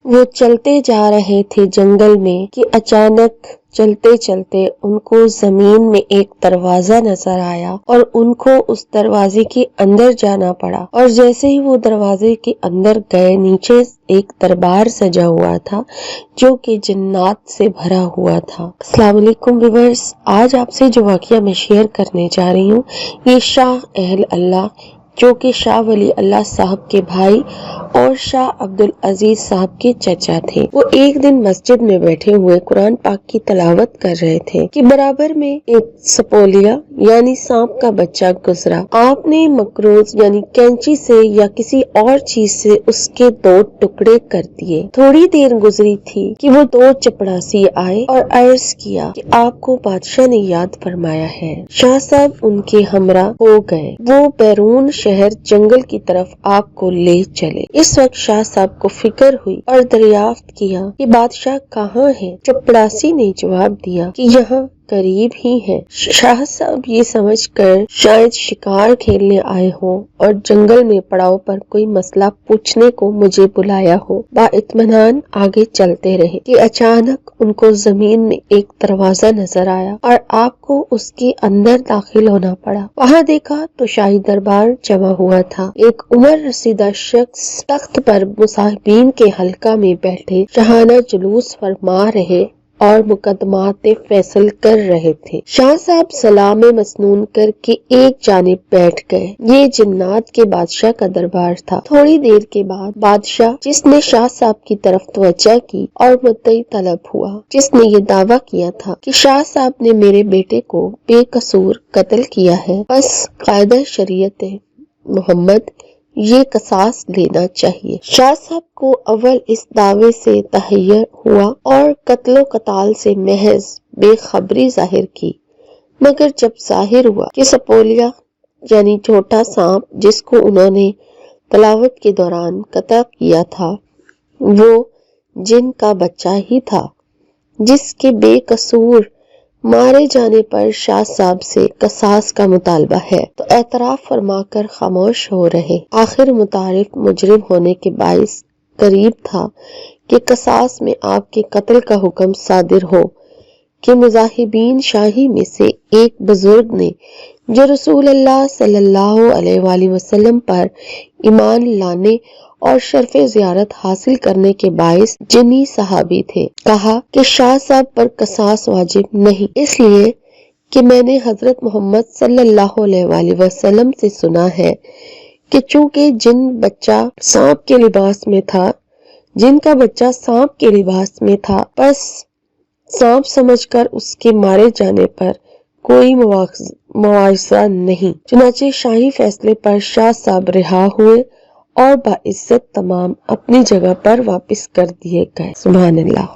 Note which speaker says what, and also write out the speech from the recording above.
Speaker 1: وہ چلتے جا رہے تھے جنگل میں کہ اچانک چلتے چلتے ان کو زمین میں ایک دروازہ نظر آیا اور ان کو اس دروازے کے اندر جانا پڑا، اور جیسے ہی وہ دروازے کے اندر گئے نیچے ایک دربار سجا ہوا تھا جو کہ جنات سے بھرا ہوا تھا۔ السلام علیکم ویورز، آج آپ سے جو واقعہ میں شیئر کرنے جا رہی ہوں یہ شاہ اہل اللہ جو کہ شاہ ولی اللہ صاحب کے بھائی اور شاہ عبدالعزیز صاحب کے چچا تھے۔ وہ ایک دن مسجد میں بیٹھے ہوئے قرآن پاک کی تلاوت کر رہے تھے کہ برابر میں ایک سپولیا یعنی سانپ کا بچہ گزرا۔ آپ نے مکروز یعنی کینچی سے یا کسی اور چیز سے اس کے 2 ٹکڑے کر دیے۔ تھوڑی دیر گزری تھی کہ وہ 2 چپڑاسی آئے اور عرض کیا کہ آپ کو بادشاہ نے یاد فرمایا ہے۔ شاہ صاحب ان کے ہمراہ ہو گئے، وہ بیرون شہر جنگل کی طرف آپ کو لے چلے۔ اس وقت شاہ صاحب کو فکر ہوئی اور دریافت کیا کہ بادشاہ کہاں ہے؟ چپڑاسی نے جواب دیا کہ یہاں قریب ہی ہے۔ شاہ صاحب یہ سمجھ کر شاید شکار کھیلنے آئے ہوں اور جنگل میں پڑاؤ پر کوئی مسئلہ پوچھنے کو مجھے بلایا ہو، با اطمینان آگے چلتے رہے کہ اچانک ان کو زمین میں ایک دروازہ نظر آیا اور آپ کو اس کے اندر داخل ہونا پڑا۔ وہاں دیکھا تو شاہی دربار جمع ہوا تھا۔ ایک عمر رسیدہ شخص تخت پر مصاحبین کے حلقہ میں بیٹھے شاہانہ جلوس فرما رہے اور مقدمات فیصل کر رہے تھے۔ شاہ صاحب سلام مسنون کر کے ایک جانب بیٹھ گئے۔ یہ جنات کے بادشاہ کا دربار تھا۔ تھوڑی دیر کے بعد بادشاہ، جس نے شاہ صاحب کی طرف توجہ کی اور مدعی طلب ہوا، جس نے یہ دعویٰ کیا تھا کہ شاہ صاحب نے میرے بیٹے کو بے قصور قتل کیا ہے، بس قاعدہ شریعت محمد یہ قصاص لینا چاہیے۔ شاہ صاحب کو اول اس دعوے سے تحیر ہوا اور قتل و قتال سے محض بے خبری ظاہر کی، مگر جب ظاہر ہوا کہ سپولیا یعنی چھوٹا سانپ جس کو انہوں نے تلاوت کے دوران قتل کیا تھا وہ جن کا بچہ ہی تھا جس کے بے قصور مارے جانے پر شاہ صاحب سے قصاص کا مطالبہ ہے، تو اعتراف فرما کر خاموش ہو رہے۔ آخر متعارف مجرم ہونے کے باعث قریب تھا کہ قصاص میں آپ کے قتل کا حکم صادر ہو کہ مذاہبین شاہی میں سے ایک بزرگ نے جو رسول اللہ صلی اللہ علیہ وآلہ وسلم پر ایمان لانے اور شرف زیارت حاصل کرنے کے باعث جنی صحابی تھے، کہا کہ شاہ صاحب پر قصاص واجب نہیں، اس لیے کہ میں نے حضرت محمد صلی اللہ علیہ وآلہ وسلم سے سنا ہے کہ چونکہ جن کا بچہ سانپ کے لباس میں تھا، بس سانپ سمجھ کر اس کے مارے جانے پر کوئی مواخذہ نہیں۔ چنانچہ شاہی فیصلے پر شاہ صاحب رہا ہوئے اور باعزت تمام اپنی جگہ پر واپس کر دیے گئے۔ سبحان اللہ۔